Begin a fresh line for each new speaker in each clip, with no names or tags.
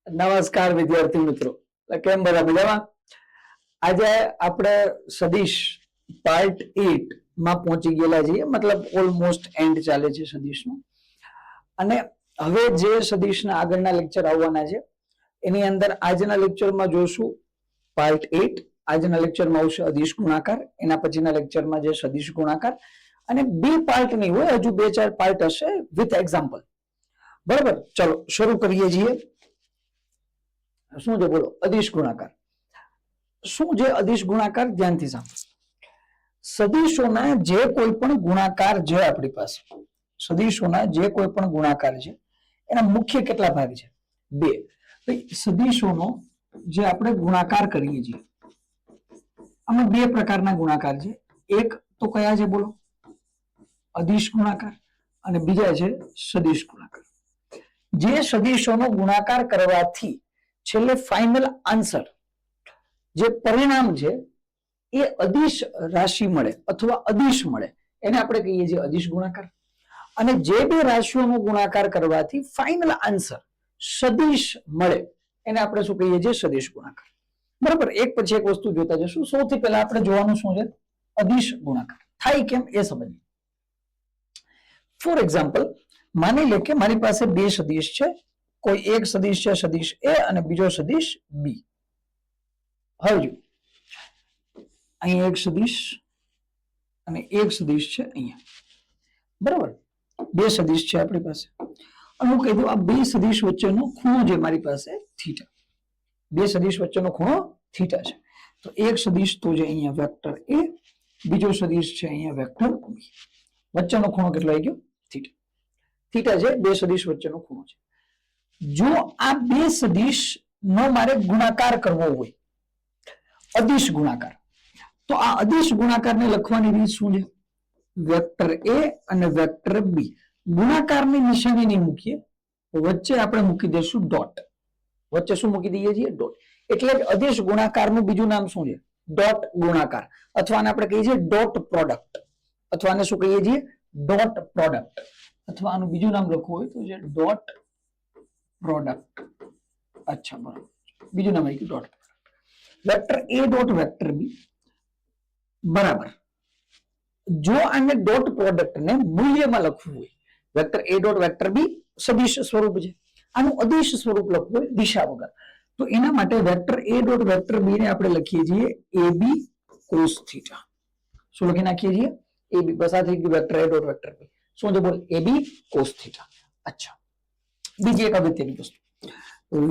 નમસ્કાર વિદ્યાર્થી મિત્રો, કેમ બધા મજામાં? આજે આપણે સદિશ પાર્ટ 8 માં પહોંચી ગયેલા છીએ, મતલબ ઓલમોસ્ટ એન્ડ ચાલે છે સદિશનો. અને હવે જે સદિશના આગળના લેક્ચર આવવાના છે એની અંદર આજના લેક્ચરમાં જોશું પાર્ટ 8. આજના લેક્ચરમાં આવશે અદિશ ગુણાકાર, એના પછીના લેક્ચરમાં જે સદિશ ગુણાકાર, અને બે પાર્ટ નહીં હોય, હજુ 2-4 પાર્ટ હશે વિથ એક્ઝામ્પલ. બરાબર, ચલો શરૂ કરીએ છીએ. શું છે બોલો? અદિશ ગુણાકાર. શું છે અદિશ ગુણાકાર? ધ્યાનથી સાંભળો. સદિશોના જે કોઈ પણ ગુણાકાર છે આપણી પાસે, સદિશોના જે કોઈ પણ ગુણાકાર છે એના મુખ્ય કેટલા ભાગ છે? 2. સદિશોનો જે આપણે ગુણાકાર કરીએ છીએ આમાં બે પ્રકારના ગુણાકાર છે. એક તો કયા છે બોલો? અદિશ ગુણાકાર, અને બીજા છે સદિશ ગુણાકાર. જે સદિશોનો ગુણાકાર કરવાથી છેલ્લે ફાઇનલ આન્સર, જે પરિણામ છે એ અદિશ રાશિ મળે અથવા અદિશ મળે, એને આપણે કહીએ છીએ અદિશ ગુણાકાર. અને જે બે રાશિઓનો ગુણાકાર કરવાથી ફાઇનલ આન્સર સદિશ મળે એને આપણે શું કહીએ છીએ? સદિશ ગુણાકાર. બરાબર, એક પછી એક વસ્તુ જોતા જશું. સૌથી પહેલા આપણે જોવાનું શું છે? અદિશ ગુણાકાર થાય કેમ એ સમજીએ. ફોર એક્ઝામ્પલ, માની લે કે મારી પાસે બે સદિશ છે. કોઈ એક સદિશ છે સદિશ એ અને બીજો સદિશ બી. હવે અહીંયા એક સદિશ અને એક સદિશ છે અહીંયા. બરાબર, બે સદિશ છે આપણી પાસે. અને હું કહી દઉં આ બે સદિશ વચ્ચેનો ખૂણો જે મારી પાસે થીટા, બે સદિશ વચ્ચેનો ખૂણો થીટા છે. તો એક સદિશ તો છે અહીંયા વેક્ટર એ, બીજો સદિશ છે અહીંયા વેક્ટર બી. વચ્ચેનો ખૂણો કેટલો આવી ગયો? થીટા. થીટા છે બે સદિશ વચ્ચેનો ખૂણો છે. જો આ બે સદિશ નો મારે ગુણાકાર કરવો હોય, અદિશ ગુણાકાર, તો આ અદિશ ગુણાકારને લખવાની રીત શું છે? વેક્ટર એ અને વેક્ટર બી. ગુણાકારની નિશાની નહીં મૂકીએ, વચ્ચે આપણે મૂકી દઈશું ડોટ. વચ્ચે શું મૂકી દઈએ છીએ? ડોટ. એટલે જ અદિશ ગુણાકારનું બીજું નામ શું છે? ડોટ ગુણાકાર, અથવા આને આપણે કહીએ છીએ ડોટ પ્રોડક્ટ, અથવા આને શું કહીએ છીએ? Dot product. અથવા આનું બીજું નામ લખવું હોય તો છે ડોટ પ્રોડક્ટ. અચ્છા, બરાબર, બીજું નામ આવી ગયું dot product. Vector A dot vector B બરાબર. જો આને ડોટ પ્રોડક્ટ ને મૂલ્યમાં લખવું હોય, vector A dot vector B સદિશ સ્વરૂપ છે, આનું અદિશ સ્વરૂપ લખવું હોય દિશા વગર, તો એના માટે વેક્ટર એ ડોટ વેક્ટર બી ને આપણે લખીએ છીએ એ બી કોસ થીટા. શું લખી નાખીએ છીએ? એ બી. બસ આ થઈ ગયું વેક્ટર એ ડોટ વેક્ટર બી. શું છે બોલ? એ બી કોસ થીટા. અચ્છા, બીજી એક અગત્યની વસ્તુ,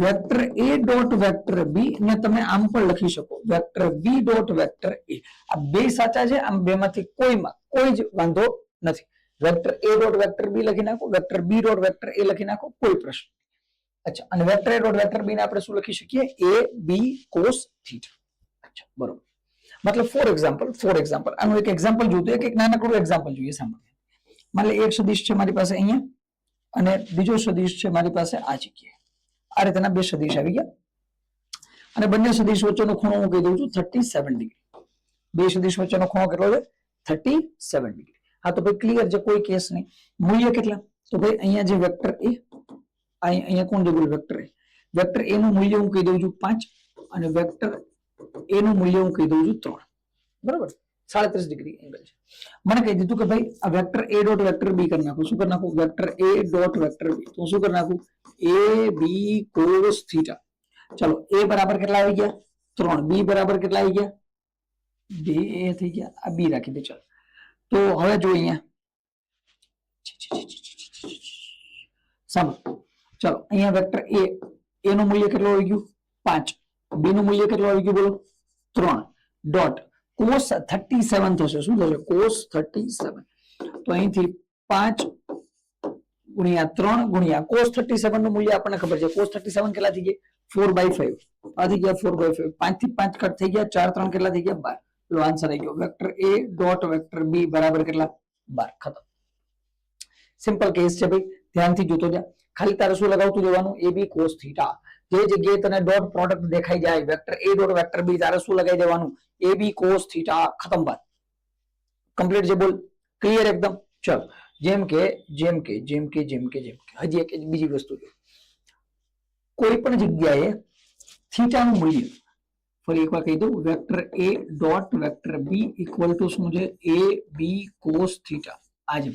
વેક્ટર એ ડોટ વેક્ટર બી ને તમે આમ પણ લખી શકો વેક્ટર બી ડોટ વેક્ટર એ. આ બે સાચા છે, આમ બે માંથી કોઈમાં કોઈ જ વાંધો નથી. વેક્ટર એ ડોટ વેક્ટર બી લખી નાખો, વેક્ટર બી ડોટ વેક્ટર એ લખી નાખો, કોઈ પ્રશ્ન. અચ્છા, અને વેક્ટર એ ડોટ વેક્ટર બી ને આપણે શું લખી શકીએ? એ બી કોસ થીટા. અચ્છા, બરોબર. મતલબ ફોર એક્ઝામ્પલ આનું એક એક્ઝામ્પલ જોતું, એક નાનકડું એક્ઝામ્પલ જોઈએ. સાંભળો, માની લે એક સદિશ છે મારી પાસે અહીંયા અને બીજો સદિશ છે મારી પાસે આ જગ્યાએ. આ રીતના બે સદિશ આવી ગયા અને બંને સદિશ વચ્ચેનો ખૂણો હું કહી દઉં છું 37 ડિગ્રી. બે સદિશ વચ્ચેનો ખૂણો કેટલો છે? 37 ડિગ્રી. હા, તો ભાઈ ક્લિયર છે, કોઈ કેસ નહીં. મૂલ્ય કેટલા? તો ભાઈ અહીંયા જે વેક્ટર એ, અહીંયા કોણ છે બોલ? વેક્ટર એ. વેક્ટર એ નું મૂલ્ય હું કહી દઉં છું 5 અને વેક્ટર એ નું મૂલ્ય હું કહી દઉં છું 3. બરાબર, 37 ડિગ્રી એંગલ છે. મને કહી દીધું કે ભાઈ આ વેક્ટર એ ડોટ વેક્ટર બી કરી નાખું. શું કરી નાખું? વેક્ટર એ ડોટ વેક્ટર બી. તો શું કરી નાખું? એ બી કોસ થીટા. ચલો, એ બરાબર કેટલા આવી ગયા? 3. બી બરાબર કેટલા આવી ગયા? 2 થઈ ગયા. આ બી રાખી દે. ચાલો, તો હવે જો અહીંયા સાંભળો, ચલો અહીંયા વેક્ટર એ નું મૂલ્ય કેટલું આવી ગયું? 5. બી નું મૂલ્ય કેટલું આવી ગયું બોલો? 3. ડોટ કોસ 37 થશે. શું થશે? કોસ 37. તો અહીંથી 5 ગુણ્યા 3 ગુણ્યા કોસ 37 નું મૂલ્ય આપણને ખબર છે. કોસ 37 કેટલા થઈ ગયા? 4/5. આ થઈ ગયા 4/5. 5 થી 5 કટ થઈ ગયા. 4 3 કેટલા થઈ ગયા? 12. લો આન્સર આવી ગયો. Vector A dot vector B બરાબર કેટલા? 12. ખતમ. સિમ્પલ કેસ છે ભાઈ, ધ્યાનથી જોતો જા. ખાલી તારે શું લગાવતું જવાનું? એ બી કોસ થીટા. જે જગ્યાએ તને ડોટ પ્રોડક્ટ દેખાઈ જાય, વેક્ટર એ ડોટ વેક્ટર બી, તારે શું લગાવી દેવાનું? એ બી કોસ થીટા. ખતમ વાત. કમ્પ્લીટ છે બોલ? ક્લિયર એકદમ? ચલો, જેમ કે હજી એક બીજી વસ્તુ છે. કોઈ પણ જગ્યાએ થીટાનું મૂલ્ય, ફરી એકવાર કહી દઉં, vector a dot vector b equal to શું છે, a b cos થીટા. આ જ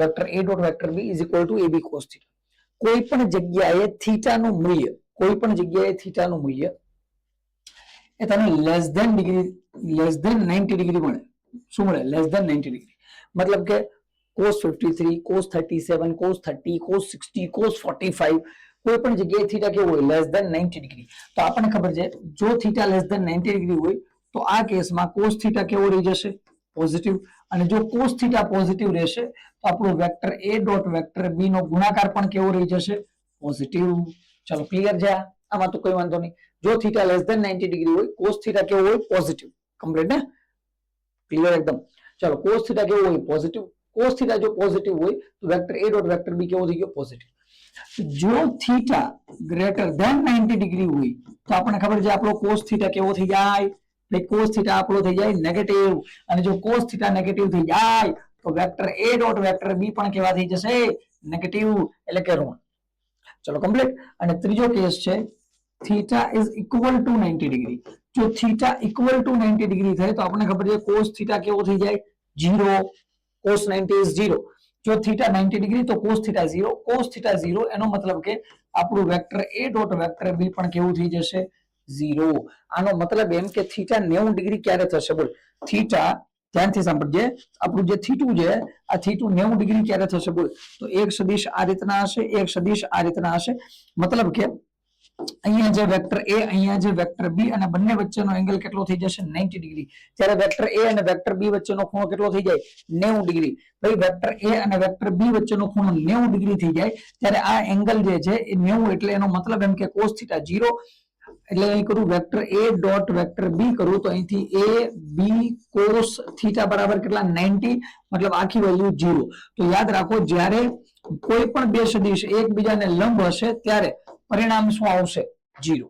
vector a dot vector b is equal to a b cos theta. કોઈ પણ જગ્યાએ થીટાનું મૂલ્ય, કોઈ પણ જગ્યાએ થીટાનું મૂલ્ય એ તને લેસ ધેન 90 ડિગ્રી મળે. શું મળે? Less than 90 degree. મતલબ કે cos 53, cos 37, cos 30, cos 60, cos 45, કોઈ પણ જગ્યાએ થીટા કેવું હોય? Less than 90 degree. તો આપણને ખબર છે જો થીટા લેસ ધેન 90 ડિગ્રી હોય તો આ કેસમાં cos થીટા કેવો રહી જશે? પોઝિટિવ. અને જો cos થીટા પોઝિટિવ રહેશે તો આપણું vector a dot vector b નો ગુણાકાર પણ કેવો રહી જશે? પોઝિટિવ. ચલો ક્લિયર છે? આમાં તો કોઈ વાંધો નહીં. જો થીટા લેસ ધેન 90 ડિગ્રી હોય, cos થીટા કેવો હોય? પોઝિટિવ. કમ્પ્લીટ ને? ક્લિયર એકદમ. ચલો cos થીટા કેવો હોય? પોઝિટિવ. cos થીટા જો પોઝિટિવ હોય તો vector a dot vector b કેવો થઈ ગયો? પોઝિટિવ. જો થીટા ગ્રેટર ધેન 90 ડિગ્રી હોય તો આપણને ખબર છે આપણો cos થીટા કેવો થઈ જાય? cos થીટા આપણો થઈ જાય નેગેટિવ. અને જો cos થીટા નેગેટિવ થઈ જાય તો vector a dot vector b પણ કેવા થઈ જશે? નેગેટિવ, એટલે કે ઋણ. ચલો કમ્પ્લીટ. અને ત્રીજો કેસ છે theta is equal to 90 degree. જો થીટા ઇક્વલ ટુ 90 ડિગ્રી થાય તો આપણને ખબર છે cos થીટા કેવો થઈ જાય? 0. cos 90 is 0. જો થીટા 90 ડિગ્રી તો cos થીટા 0. cos થીટા 0 એનો મતલબ કે આપણું vector a dot vector b પણ કેવું થઈ જશે? 0. આનો મતલબ એમ કે થીટા 90 ડિગ્રી ક્યારે થશે? બોલ. થીટા, ધ્યાનથી સાંભળજે, આપણું જે થીટું છે આ થીટું 90 ડિગ્રી ક્યારે થશે? બોલ. તો એક સદિશ આ રીતના હશે, એક સદિશ આ રીતના હશે. મતલબ કે અહીંયા જે વેક્ટર a, અહીંયા જે વેક્ટર b અને બંને વચ્ચેનો એંગલ કેટલો થઈ જશે? 90 ડિગ્રી. ત્યારે વેક્ટર a અને વેક્ટર b વચ્ચેનો ખૂણો કેટલો થઈ જાય? 90 ડિગ્રી. ભાઈ વેક્ટર a અને વેક્ટર b વચ્ચેનો ખૂણો 90 ડિગ્રી થઈ જાય ત્યારે આ એંગલ જે છે એ 90, એટલે એનો મતલબ એમ કે cos થીટા 0. એટલે અહીં કરું vector a dot vector b કરું તો અહીંથી a b cos થીટા બરાબર કેટલા? 90. મતલબ આખી વેલ્યુ 0. તો યાદ રાખો જ્યારે કોઈ પણ બે સદિશ એકબીજાને લંબ હશે ત્યારે પરિણામ શું આવશે? 0.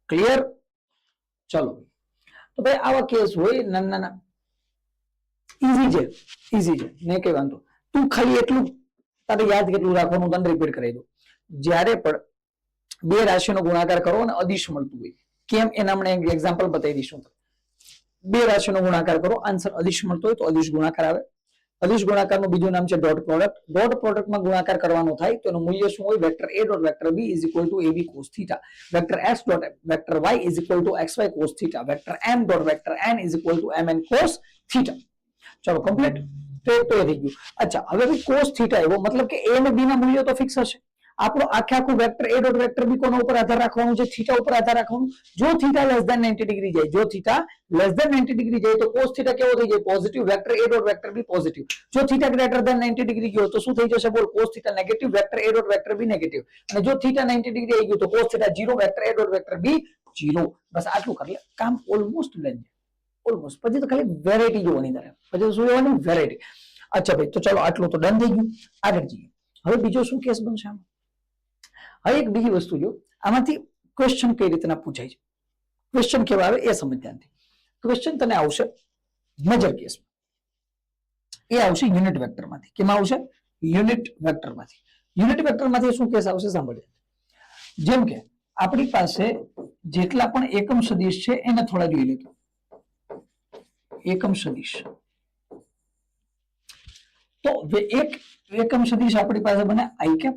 ક્લિયર? ચલો તો ભાઈ આવા કેસ હોય નાના, ઈઝી છે, ઈઝી છે, નહીં કઈ વાંધો. તું ખાલી એટલું તારે યાદ કેટલું રાખવાનું તને રિપીટ કરી દઉં. જ્યારે પણ બે રાશિનો ગુણાકાર કરો અને અદિશ મળતું હોય, કેમ એના આપણે એક્ઝામ્પલ બતાવી દઈશું. બે રાશિનો ગુણાકાર કરો, આન્સર અદિશ મળતો હોય તો અદિશ ગુણાકાર આવે. અદિશ ગુણાકારનું બીજું નામ છે ડોટ પ્રોડક્ટ. ડોટ પ્રોડક્ટમાં ગુણાકાર કરવાનો થાય તો એનું મૂલ્ય શું હોય? Vector a dot vector b is equal to ab cos theta. Vector x dot vector y is equal to xy cos theta. Vector m dot vector n is equal to mn cos theta. ચલો complete. તો એ થઈ ગયું. અચ્છા, હવે cos theta એવો મતલબ કે a અને b ના મૂલ્યો તો ફિક્સ હશે. આપણો આખું vector a dot vector b કોના ઉપર આધાર રાખવાનું છે? થીટા ઉપર આધાર રાખવાનું. જો થીટા લેસ ધેન 90 ડિગ્રી જાય, જો થીટા લેસ ધેન 90 ડિગ્રી જાય તો cos થીટા કેવો થઈ જાય? Positive. Vector a dot vector b positive. જો થીટા ગ્રેટર ધેન 90 ડિગ્રી ગયો તો શું થઈ જશે? બોલ. cos theta negative, vector a dot vector b negative. અને જો થીટા 90 ડિગ્રી આવી ગયું તો cos theta 0, vector a dot vector b 0. બસ આટલું કરી લે, કામ ઓલમોસ્ટ ડન છે. ઓલમોસ્ટ. પછી તો ખાલી વેરાયટી જોવાની તારે. પછી શું જોવાની? વેરાયટી. અચ્છા ભાઈ, તો ચલો આટલું તો ડન થઈ ગયું. આગળ જઈએ. હવે બીજો શું કેસ બનશે આમાં? હવે એક બીજી વસ્તુ જો, આમાંથી ક્વેશ્ચન કઈ રીતના પૂછાય છે, ક્વેશ્ચન કેવા આવે એ સમજ ધ્યાનથી. ક્વેશ્ચન તને આવશે મેજર કેસમાં, એ આવશે યુનિટ વેક્ટરમાંથી. કેમાં આવશે? યુનિટ વેક્ટરમાંથી. યુનિટ વેક્ટરમાંથી શું કેસ આવશે સાંભળજો. જેમ કે આપણી પાસે જેટલા પણ એકમ સદિશ છે એને થોડા જોઈ લેતો. એકમ સદિશ તો એક એકમ સદિશ આપણી પાસે બને આઈ કેપ,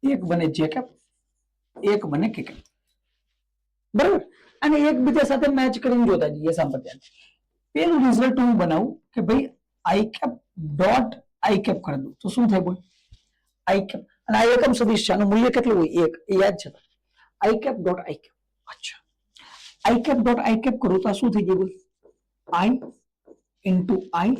એક બને જે કેપ, એક બને કે કેપ. બરાબર? અને એકબીજા સાથે મેચ કરીને જોતા જઈએ. સાંભળ્યા, પેલું રિઝલ્ટ હું બનાવું કે ભાઈ i cap dot I cap કરી દઉં તો શું થાય? બોલ. આઈ કેપ અને આ એકમ સદિશ છે, આનું મૂલ્ય કેટલું હોય? 1. એ યાદ છે? I cap dot I cap. અચ્છા, I cap dot I cap કરું તો શું થઈ ગયું? બોલ. આઈ ઇન્ટુ આઈ,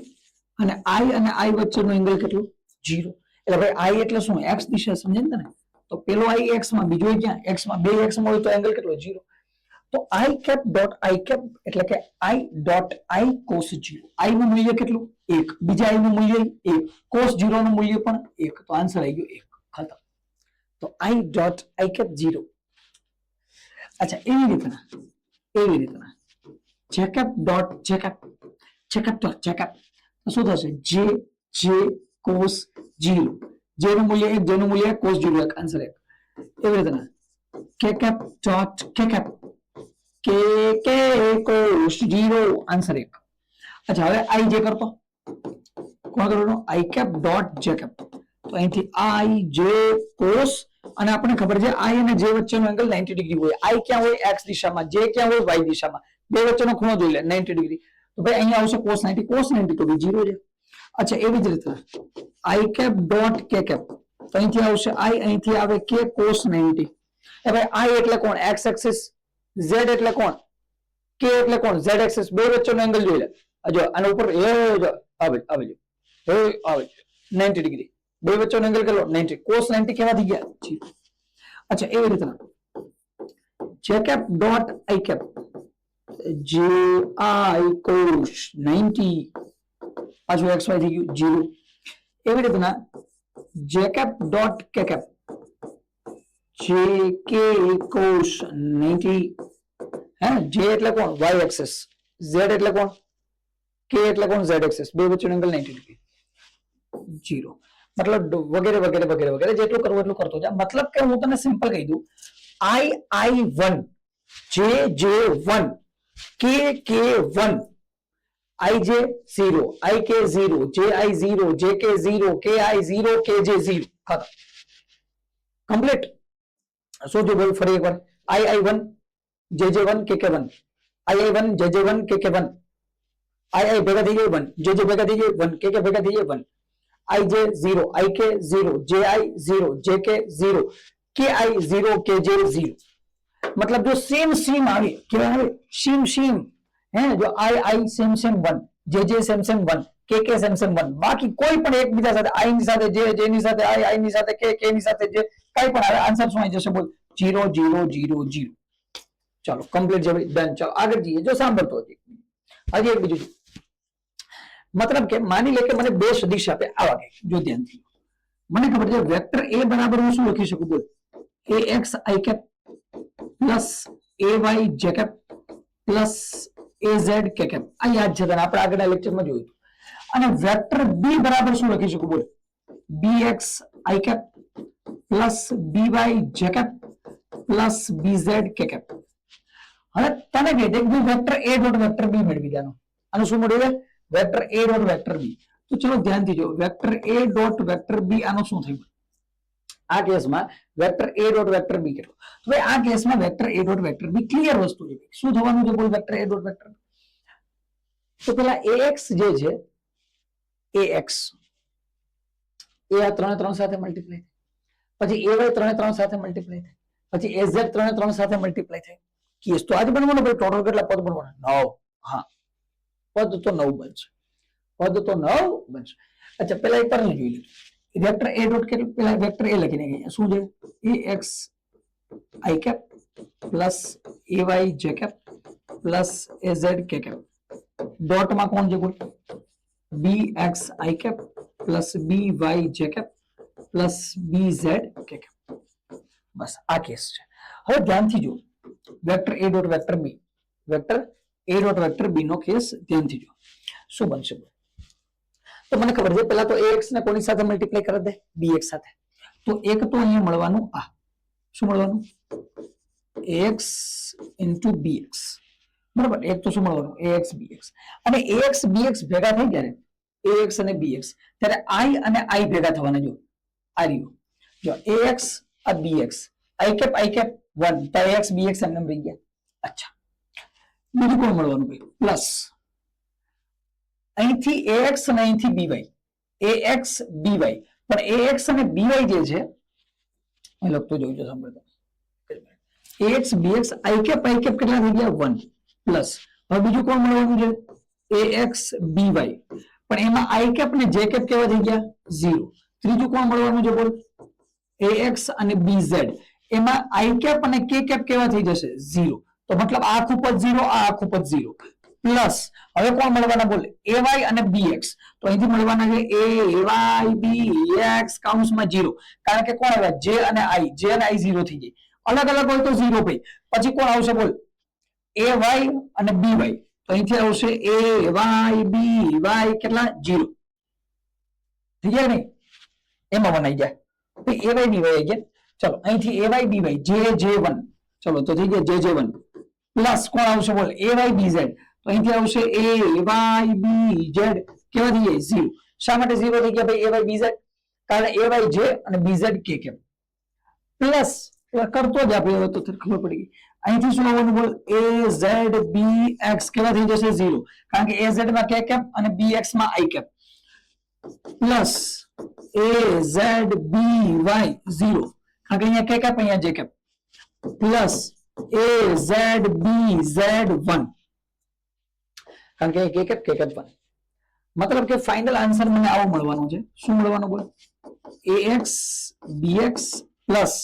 અને આઈ અને આઈ વચ્ચેનો એંગલ કેટલું? 0. એટલે ભાઈ આઈ એટલે શું? એક્સ દિશા. સમજે ને તને? તો પેલો આઈ એક્સ માં, બીજો ક્યાં? એક્સ માં. બે એક્સ માં હોય તો એંગલ કેટલો? 0. તો i cap dot I cap એટલે કે આઈ ડોટ આઈ કોસ 0. આઈ નું મૂલ્ય કેટલું? 1. બીજા આઈ નું મૂલ્ય 1. કોસ 0 નું મૂલ્ય પણ 1. તો આન્સર આવી ગયો 1. ખતમ. તો આઈ ડોટ આઈ કેપ 0. અચ્છા, એવી રીતના જેકેપ ડોટ જેકેપ, જેકેપ ડોટ જેકેપ શું થશે? જે કોસ 0. જે નું મૂલ્ય 1, જેનું મૂલ્ય 1, કોસ 0 1. આન્સર 1. એવી રીતના કે કેપ ડોટ કે કેપ કે કોષ 0 આન્સર 1. અચ્છા હવે આઈ જે કરતો કોણ કરવાનું i cap dot j cap તો અહીંથી આઈ જે કોષ અને આપણને ખબર છે આઈ અને જે વચ્ચેનો એંગલ 90 ડિગ્રી હોય આઈ ક્યાં હોય એક્સ દિશામાં જે ક્યાં હોય વાય દિશામાં બે વચ્ચેનો ખૂણો જોઈ લે 90 ડિગ્રી તો ભાઈ અહીંયા આવશે cos 90 તો બી 0 છે. અચ્છા એવી જ રીતે i cap dot k cap તો અહીંથી આવશે આઈ અહીંથી આવે કે cos 90 એ ભાઈ આઈ એટલે કોણ એક્સ એક્સિસ ઝેડ એટલે કોણ કે એટલે કોણ ઝેડ એક્સિસ બે વચ્ચેનો એંગલ જોઈ લે જો આના ઉપર એ જો આવે જો એ આવે 90 ડિગ્રી બે વચ્ચેનો એંગલ કેટલો 90 cos 90 કેવા થઈ ગયા 0. અચ્છા એવી રીતના જે કેપ ડોટ આઈ કેપ જે આઈ cos 90 પાછું એક્સ વાય થઈ ગયું 0. એવી રીતના જે કેપ ડોટ કે કેપ જે કે cos 90 હે જે એટલે કોણ વાય એક્સિસ ઝેડ એટલે કોણ કે એટલે કોણ ઝેડ એક્સિસ બે વચ્ચેનો એંગલ 90 ડિગ્રી 0. મતલબ વગેરે વગેરે વગેરે વગેરે જેટલું કરવું એટલું કરતો જા મતલબ કે હું તને સિમ્પલ કહી દઉં I1 J1 K1 IJ 0 IK 0 JI 0 JK 0 KI 0 KJ 0 ખતમ કમ્પ્લીટ. સોચો ભાઈ ફરી એકવાર I1 JJ1 KK1 I1 JJ1 KK1 I ભેગા થઈ ગઈ 1 JJ ભેગા થઈ ગઈ 1 KK ભેગા થઈ ગઈ 1 IJ 0 IK 0 JI 0 JK 0 KI 0 KJ 0 मतलब जो सेम सेम આવે કેવા આવે સેમ સેમ હે જો I same same 1 JJ same same 1 KK same same 1 બાકી કોઈ પણ એકબીજા સાથે I ની સાથે J ની સાથે I ની સાથે K ની સાથે J કઈ પણ આવે આન્સર શું આવી જશે બોલ 0 0 0 0. ચાલો કમ્પ્લીટ છે ભાઈ ડન. ચાલો આગળ જઈએ જો સાંભળતો હજી એક બીજું मतलब કે માની લે કે મને બે સદિશ આપે આવા કે જો ધ્યાનથી મને ખબર છે વેક્ટર a બરાબર હું શું લખી શકું બોલ ax i cap plus ay j cap plus az k cap આ યાદ છે તને આપણે આગળના લેક્ચરમાં જોયું અને વેક્ટર b બરાબર શું લખી શકું બોલ bx i cap plus by j cap plus bz k cap. હવે તને કહી દે કે vector a dot vector b મેળવી દેવાનો આનું શું મળ્યું vector a dot vector b તો ચલો ધ્યાનથી જો vector a dot vector b આનો શું થયું આ કેસમાં vector a dot vector b કેટલો તો ભાઈ આ કેસમાં vector a dot vector b clear વસ્તુ છે શું થવાનું છે બોલ વેક્ટર a ડોટ વેક્ટર તો પેલા ax જે છે ax એ આ 3 3 સાથે મલ્ટીપ્લાય પછી ay 3 3 સાથે મલ્ટીપ્લાય થાય પછી az 3 3 સાથે મલ્ટીપ્લાય થાય કેસ તો આજે બનવાનો ભાઈ ટોટલ કેટલા પદ બનવાના 9 હા પદ તો 9 બનશે પદ તો 9 બનશે. અચ્છા પેલા એક તરફ જોઈ લે વેક્ટર a ડોટ કેટલું પેલા વેક્ટર a લખીને ગયા શું છે ax i cap plus ay j cap plus az k cap dot માં કોણ છે બોલ bx i cap plus by j cap plus bz k cap બસ આ કેસ છે. હવે ધ્યાનથી જો vector a dot vector b vector a dot vector b નો કેસ ધ્યાનથી જો શું બનશે તો મને ખબર છે પહેલા તો ax ને કોની સાથે મલ્ટીપ્લાય કરી દે bx સાથે તો એક તો અહીંયા મળવાનું આ શું મળવાનું ax * bx બરાબર એક તો શું મળવાનું ax bx અને ax bx ભેગા થઈ ત્યારે ax અને bx ત્યારે i અને i ભેગા થવાના જો આ રહ્યું જો ax આ bx i cap 1 તો ax bx એમને રહી ગયા. અચ્છા બીજું કોણ મળવાનું ભાઈ પ્લસ અહીંથી ax અને અહીંથી by ax by પણ ax અને by જે છે હું લખતો જોઉં છું સાંભળતો ax bx i cap કેટલા થઈ ગયા 1 પ્લસ હવે બીજું કોણ મળવાનું છે ax by પણ એમાં i cap ને j cap કેવા થઈ ગયા 0 ત્રીજું કોણ મળવાનું છે બોલ ax અને bz એમાં i cap અને k cap કેવા થઈ જશે 0 તો મતલબ આ આખું પદ 0 આ આખું પદ 0 પ્લસ હવે કોણ મળવાના બોલે ay અને bx તો અહીંથી મળવાના છે ay bx કૌંસમાં 0 કારણ કે કોણ આવ્યા j અને i 0 થઈ જાય અલગ અલગ હોય તો 0 ભાઈ પછી કોણ આવશે બોલ ay અને by તો અહીંથી આવશે ay by કેટલા 0 થઈ ગયા નહીં એમાં બનાવી ગયા ay by આવી ગયા ચલો અહીંથી ay by jj1 ચલો તો થઈ ગયા jj1 પ્લસ કોણ આવશે બોલ ay bz તો અહીંથી આવશે ay bz કેવા થઈ જાય 0 શા માટે 0 થઈ ગયા ભાઈ ay bz કારણ ay j અને bz k કેમ પ્લસ કરતો જ આપણે તો ખબર પડી ગઈ અહીંથી શું આવવાનું બોલ az bx કેવા થઈ જશે 0 કારણ કે az માં k કેપ અને bx માં i cap plus az by 0 કારણ કે અહીંયા k કેપ અહીંયા j cap plus az bz1 કારણ કે k કેપ 1 મતલબ કે ફાઇનલ આન્સર મને આવો મળવાનો છે શું મળવાનું બોલ ax bx plus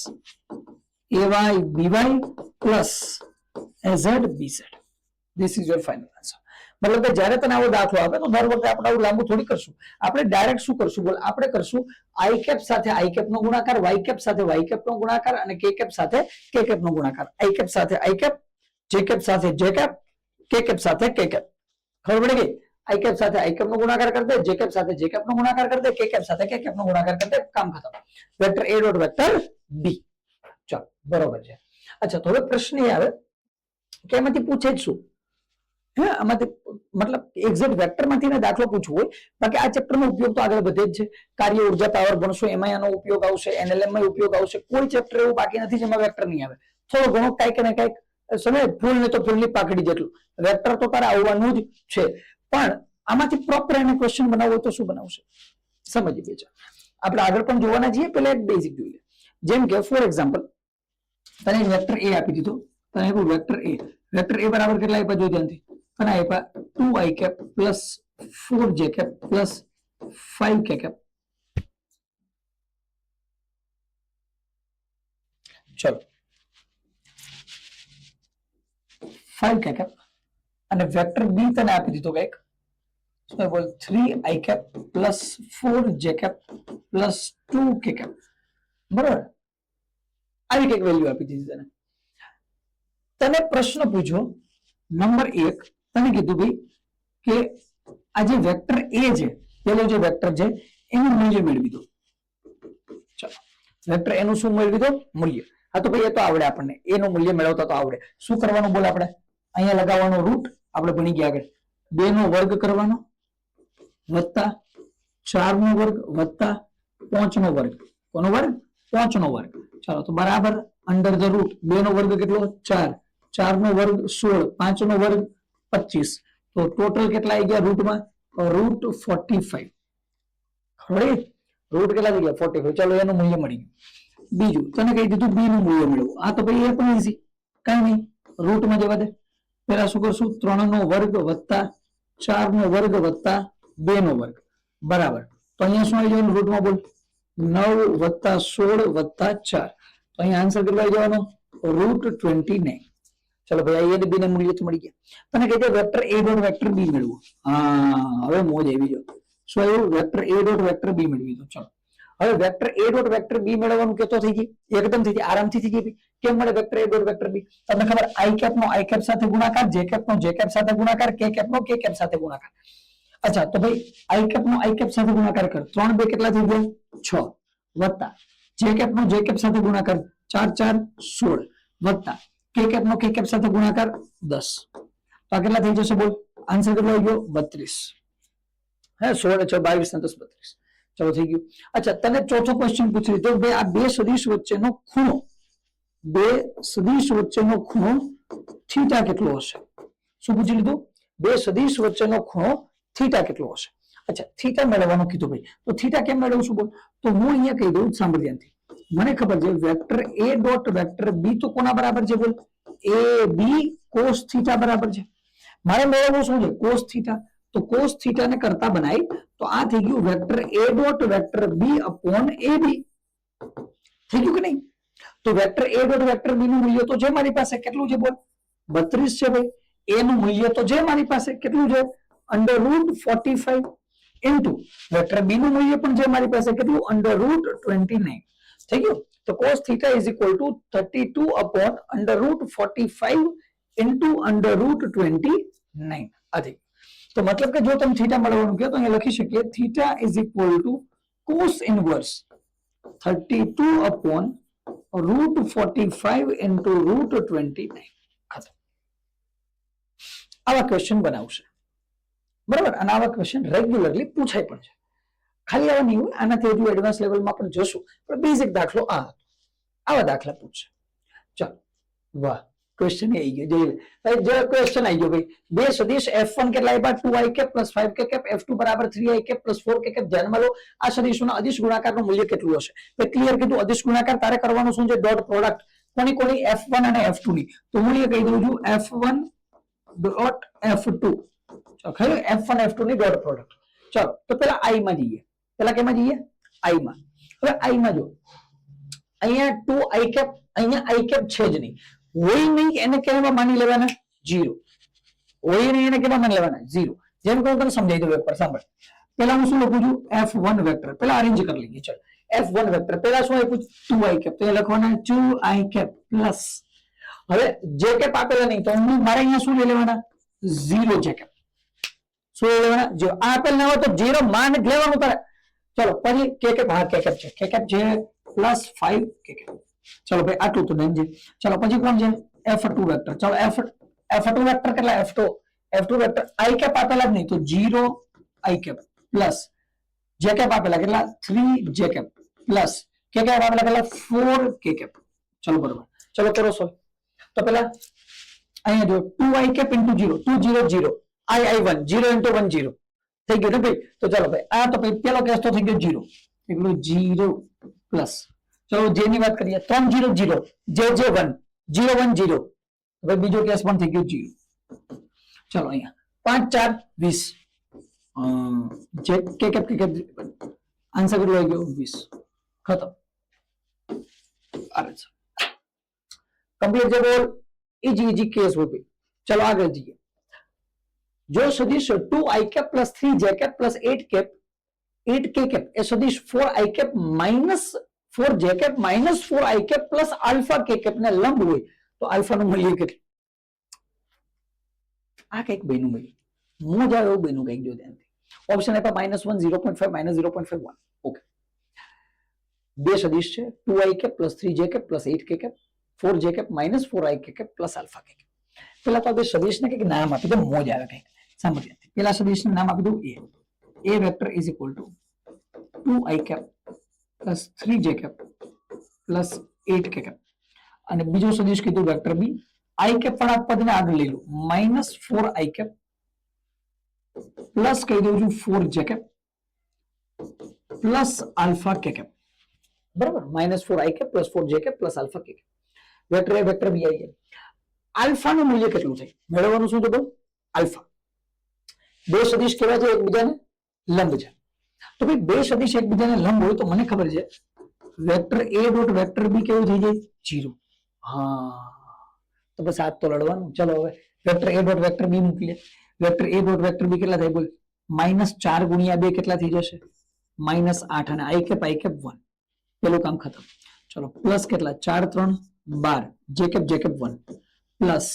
ay by plus az bz this is your final answer મતલબ કે જ્યારે તને આવો દાખલો આપે તો દર વખતે આપણે આવું લાંબુ થોડી કરશું આપણે ડાયરેક્ટ શું કરશું બોલ આપણે કરશું i કેપ સાથે i કેપ નો ગુણાકાર y કેપ સાથે y કેપ નો ગુણાકાર અને k કેપ સાથે k કેપ નો ગુણાકાર i કેપ સાથે i કેપ j કેપ સાથે j કેપ k કેપ સાથે k કેપ ખબર પડી ગઈ i કેપ સાથે i કેપ નો ગુણાકાર કરી દે j કેપ સાથે j કેપ નો ગુણાકાર કરી દે k કેપ સાથે k કેપ નો ગુણાકાર કરી દે કામ ખતમ vector a dot vector b ચાલો બરોબર છે અચ્છા તો હવે પ્રશ્ન એ આવે કે એમાંથી પૂછે જ શું હે આમાંથી મતલબ એક્ઝેક્ટ વેક્ટર માંથી ને દાખલો પૂછવો હોય બાકી આ ચેપ્ટર નો ઉપયોગ તો આગળ વધે જ છે કાર્ય ઉર્જા પાવર ભણશો એમાં એનો ઉપયોગ આવશે NLM માં ઉપયોગ આવશે કોઈ ચેપ્ટર એવું બાકી નથી જેમાં વેક્ટર નહીં આવે થોડો ઘણો કાંઈક ને કાંઈક સમય ફૂલ ને તો ફૂલની પાકડી જેટલું વેક્ટર તો તારે આવવાનું જ છે પણ આમાંથી પ્રોપર એને ક્વેશ્ચન બનાવવો તો શું બનાવશે સમજીએ બેચા આપણે આગળ પણ જોવાના છીએ પહેલા એક બેઝિક જોઈએ જેમ કે ફોર એક્ઝામ્પલ તને વેક્ટર a આપી દીધો તને આપ્યું વેક્ટર a બરાબર કેટલા આપ્યા જો ધ્યાનથી તને આપ્યા 2i cap plus 4j cap plus 5k cap ચલો 5k કેપ અને વેક્ટર b તને આપી દીધો કઈક શું બોલ 3i cap plus 4j cap plus 2k cap બરાબર આવી કઈક વેલ્યુ આપી દીધી તને પ્રશ્ન પૂછો નંબર 1 તને કીધું ભાઈ કે આ જે વેક્ટર a છે પેલો જે વેક્ટર છે એનું મૂલ્ય મેળવી દો ચાલો વેક્ટર એનું શું મેળવી દો મૂલ્ય હા તો ભાઈ એ તો આવડે આપણને a નું મૂલ્ય મેળવતા તો આવડે શું કરવાનું બોલ આપણે અહીંયા લગાવવાનો રૂટ આપણે ભણી ગયા આગળ 2 નો વર્ગ કરવાનો વત્તા 4 નો વર્ગ વત્તા 5 નો વર્ગ કોનો વર્ગ 5 નો વર્ગ ચાલો તો બરાબર અંડર ધ રૂટ 2 નો વર્ગ કેટલો 4 4 નો વર્ગ 16 5 નો વર્ગ 25 તો ટોટલ કેટલા આવી ગયા રૂટમાં રૂટ 45 ખબર રૂટ કેટલા થઈ ગયા 45 ચાલો એનું મૂલ્ય મળી ગયું બીજું તને કહી દીધું b નું મૂલ્ય મેળવવું આ તો ભાઈ એ પણ ઈઝી કઈ નહીં રૂટમાં જવા દે પેલા શું કરશું 3 નો વર્ગ વત્તા 4 નો વર્ગ વત્તા 2 નો વર્ગ બરાબર તો અહીંયા શું આવી જવાનું રૂટમાં બોલ 9 વત્તા 16 વત્તા 4 તો અહીંયા આન્સર કેટલો આવી જવાનો રૂટ 29 ચલો ભાઈ a ને b ને મૂલ્ય તો મળી ગયા તને કહે છે vector a dot vector b મેળવો હા હવે મોજ આવી ગયો શું આવ્યું vector a dot vector b મેળવી દો ચલો હવે vector a dot vector b મેળવવાનું કેતો થઈ ગઈ એકદમ થઈ ગઈ આરામથી થઈ ગઈ કેમ મળે vector a dot vector b તમને ખબર i કેપ નો i કેપ સાથે ગુણાકાર j કેપ નો j કેપ સાથે ગુણાકાર k કેપ નો k કેપ સાથે ગુણાકાર અચ્છા તો ભાઈ i કેપ નો i કેપ સાથે ગુણાકાર કર 3 2 કેટલા થઈ ગયા 6 વત્તા j કેપ નો j કેપ સાથે ગુણાકાર 4 4 16 વત્તા k કેપ નો k કેપ સાથે ગુણાકાર 10 તો કેટલા થઈ જશે બોલ આન્સર કેટલો આવી ગયો 32 હે 16 6 22 ને 10 32 ચલો થઈ ગયું અચ્છા તને ચોથો ક્વેશ્ચન પૂછી લીધો ભાઈ આ બે સદિશ વચ્ચેનો ખૂણો થીટા કેટલો હશે શું પૂછી લીધું બે સદિશ વચ્ચેનો ખૂણો થીટા કેટલો હશે અચ્છા થીટા મેળવવાનું કીધું ભાઈ તો થીટા કેમ મેળવશું બોલ તો હું અહીંયા કહી દઉં સાંભળ ધ્યાનથી મને ખબર છે vector a dot vector b તો કોના બરાબર છે બોલ a b cos થીટા બરાબર છે મારે મેળવવું શું છે cos થીટા તો cos થીટા ને કરતા બનાવી તો આ થઈ ગયું vector a dot vector b upon ab થઈ ગયું કે નહીં તો vector a dot vector b નું મૂલ્ય તો છે મારી પાસે કેટલું છે બોલ 32 છે ભાઈ a નું મૂલ્ય તો છે મારી પાસે કેટલું છે under route 45 into vector b નું મૂલ્ય પણ છે મારી પાસે કેટલું અંડર રૂટ 29 થઈ ગયું તો cos theta is equal to 32 upon under root 45 into under root 29 આ થઈ તો મતલબ કે જો તમે થીટા મળવાનું કહો તો અહીંયા લખી શકીએ theta is equal to cos inverse 32 upon √45 into √29 ખતમ. આવા ક્વેશ્ચન બનાવશે, બરાબર. અને આવા ક્વેશ્ચન રેગ્યુલરલી પૂછાય પણ છે. ખાલી આવા નહીં હોય, આનાથી હજુ એડવાન્સ લેવલમાં પણ જશું, પણ બેઝિક દાખલો આ હતો. આવા દાખલા પૂછશે. ચાલો, વાહ, ક્વેશ્ચન આવી ગયો. જોઈ લે જો ક્વેશ્ચન આવી ગયો ભાઈ. બે સદિશ F1 કેટલા આપ્યા? 2i + 5k, F2 બરાબર 3i + 4k. ધ્યાનમાં લો, આ સદિશોના અદિશ ગુણાકારનું મૂલ્ય કેટલું હશે? તો ક્લિયર કીધું. અદિશ ગુણાકાર તારે કરવાનું શું છે? ડોટ પ્રોડક્ટ કોની કોની? F1 અને F2 ની. તો મૂલ્ય કહી દઉં છું F1 ડોટ F2. ખરું? F1 F2 ની ડોટ પ્રોડક્ટ. ચાલો, તો પેલા i માં જઈએ. પેલા કેમાં જઈએ? i માં. હવે i માં જો અહીંયા 2i કેપ, અહીંયા i કેપ છે જ નહીં. હોય નહીં એને કેવા માની લેવાના? 0. હોય નહીં એને કેવા માની લેવાના? 0. જેમ કે હું તને સમજાવી દઉં એકવાર, સાંભળ. પેલા હું શું લખું છું? F1 vector. પેલા અરેન્જ કરી લઈએ. ચાલ, F1 વેક્ટર. પેલા શું આપ્યું? 2i cap. તો એ લખવાના 2i કેપ પ્લસ. હવે જે કેપ આપેલા નહીં, તો મારે અહીંયા શું લઈ લેવાના? 0 જે કેપ. શું લઈ લેવાના? 0. આ આપેલ ના હોય તો 0 માન લેવાનું તારે. ચલો, પછી કે કેપ. હા, કે કેપ છે. કે કેપ છે પ્લસ 5 કે કેપ. ચલો ભાઈ, આટલું તો ડન છે. ચલો, પછી કોણ છે? F2 vector. ચલો, F2 વેક્ટર કેટલા? F2 વેક્ટર i કેપ આપેલા જ નહીં, તો 0 i cap plus j cap આપેલા કેટલા? 3 જે કેપ પ્લસ કે કેપ આપેલા કેટલા? 4 કે કેપ. ચલો, બરોબર. ચલો, કરો સોલ્વ. તો પેલા અહીંયા જો 2i કેપ * 0, 2 0 0, i1 0 * 1 0 થઈ ગયું ને ભાઈ. તો ચાલો ભાઈ, આ તો ભાઈ પેલો કેસ તો થઈ ગયો 0, એટલું 0 પ્લસ. ચલો, જે ની વાત કરીએ 3 0 0, જે 1 0 1 0. હવે બીજો કેસ પણ થઈ ગયો 0. ચલો, અહીંયા 5 4 20, જે કે કેપ આન્સર કેટલો આવી ગયો? 20. ખતમ. કમ્પ્લીટ છે બોલ. ઇજી કેસ હોય ભાઈ. ચલો, આગળ જઈએ. જો સદિશ 2i cap + 3j cap + 8k cap એ સદિશ 4i cap - 4j cap - 4i cap + alpha k cap ને લંબ હોય તો આલ્ફા નું મૂલ્ય કેટલું? આ કઈક બેનું મૂલ્ય મોજા એવું બેનું કઈક જો ધ્યાનથી. ઓપ્શન આપ્યા -1 0.5 -0.5 1. ઓકે, બે સદિશ છે 2i cap + 3j cap + 8k cap 4j cap - 4i cap + alpha k cap. પેલા તો બે સદિશને કઈક નામ આપી દો, મોજ આવે કઈક. સાંભળ્યા, પેલા સદિશને નામ આપી દઉં a vector = 2i cap + 3j cap + 8k cap. અને બીજો સદિશ કીધું વેક્ટર b, i કેપ પણ આ પદને આગળ લઈ લો, -4i કેપ પ્લસ કહી દઉં છું 4j cap plus alpha k cap. બરાબર, -4i cap + 4j cap + alpha k cap. Vector a vector b આવી ગયા. આલ્ફા નું મૂલ્ય કેટલું થાય? મેળવવાનું શું છે બોલ? આલ્ફા. બે સદિશ કેવા છે? એકબીજાને લંબ છે. તો ભાઈ બે સદિશ એકબીજાને લંબ હોય તો મને ખબર છે vector a dot vector b કેવું થઈ જાય? 0. હા, તો બસ આ તો લડવાનું. ચલો, હવે vector a dot vector b મૂકી લે. Vector a dot vector b કેટલા થાય બોલ? -4 × 2 કેટલા થઈ જશે? -8. અને i કેપ 1. પેલું કામ ખતમ. ચલો, પ્લસ કેટલા? 4 3 12, જે કેપ 1 પ્લસ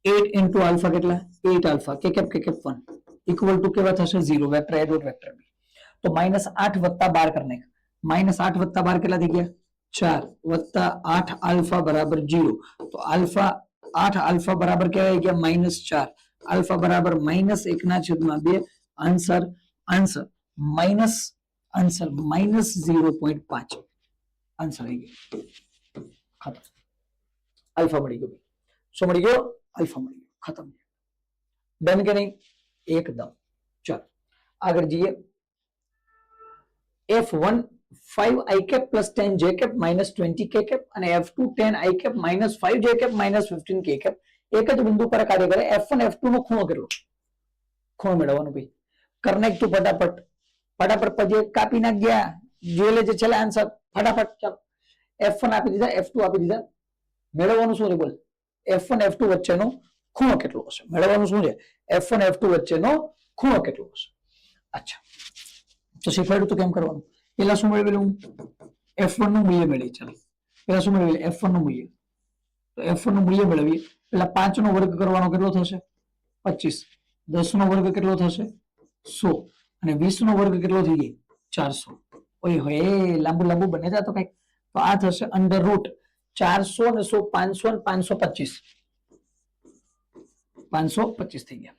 8 * આલ્ફા કેટલા? 8 આલ્ફા કે કેપ 1 ઇક્વલ ટુ કેવા થશે? 0. Vector a dot vector b. તો -8 + 12 કરી નાખ. -8 + 12 કેટલા થઈ ગયા? 4 + 8 આલ્ફા બરાબર 0. તો આલ્ફા 8 આલ્ફા બરાબર કેવા આવી ગયા? -4. આલ્ફા બરાબર -1/2. આન્સર -0.5. આન્સર આવી ગયો. ખતમ. આલ્ફા મળી ગયો. શું મળી ગયો? આલ્ફા મળી ગયો. ખતમ. ડન કે નહીં? એકદમ. ચાલો, આગળ જઈએ. F1 5i cap + 10j cap - 20k cap અને F2 10i cap - 5j cap - 15k cap એક જ બિંદુ પર કાર્ય કરે. F1 F2 નો ખૂણો કેટલો? ખૂણો મેળવવાનો ભાઈ. કર નાખ તું ફટાફટ. પછી કાપી નાખ ગયા. જોઈ લેજે છેલ્લે આન્સર ફટાફટ. ચાલો, F1 આપી દીધા, F2 આપી દીધા. મેળવવાનું શું છે બોલ? F1 F2 વચ્ચેનો ખૂણો કેટલો હશે? મેળવવાનું શું છે? F1 F2 વચ્ચેનો ખૂણો કેટલો હશે? અચ્છા, તો શીખવાડ્યું તો કેમ કરવાનું? પેલા શું મેળવેલું? F1 નું મૂલ્ય મેળવી. ચાલો, પેલા શું મેળવેલું? F1 નું મૂલ્ય. તો F1 નું મૂલ્ય મેળવીએ. પેલા 5 નો વર્ગ કરવાનો કેટલો થશે? 25. 10 નો વર્ગ કેટલો થશે? 100. અને 20 નો વર્ગ કેટલો થઈ જાય? 400. ઓય હોય, લાંબુ બને જતો કઈક. તો આ થશે અંડર રૂટ 400 ને 100 500 ને 525 525 થઈ ગયા.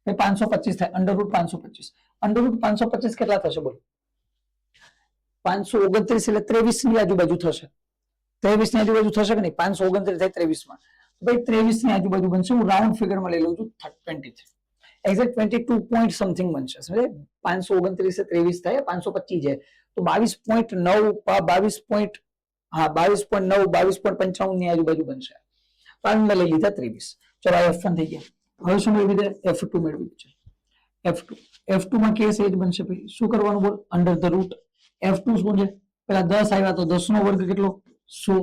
525 થાય અંડર રૂટ 525. અંડર રૂટ 525 કેટલા થશે બોલો? 529 એટલે 23 ની આજુબાજુ થશે. 23 ની આજુબાજુ થશે કે નહીં? 529 થાય 23 માં. ભાઈ 23 ની આજુબાજુ બનશે. હું રાઉન્ડ ફિગરમાં લઈ લઉં છું 23. એક્ઝેક્ટ 22 પોઈન્ટ સમથિંગ બનશે. સમજે? 529 એ 23 થાય 525 છે તો 22.9 22 પોઈન્ટ હા 22.9 22.95 ની આજુબાજુ બનશે. મેં લઈ લીધા 23. ચલો આ F1 થઈ ગયા. હવે શું મેળવી દે? F2 મેળવી છે. F2 માં કેસ એ જ બનશે ભાઈ. શું કરવાનું બોલ? અંડર ધ રૂટ F2 શું છે? પેલા 10 આવ્યા તો 10 નો વર્ગ કેટલો? 100.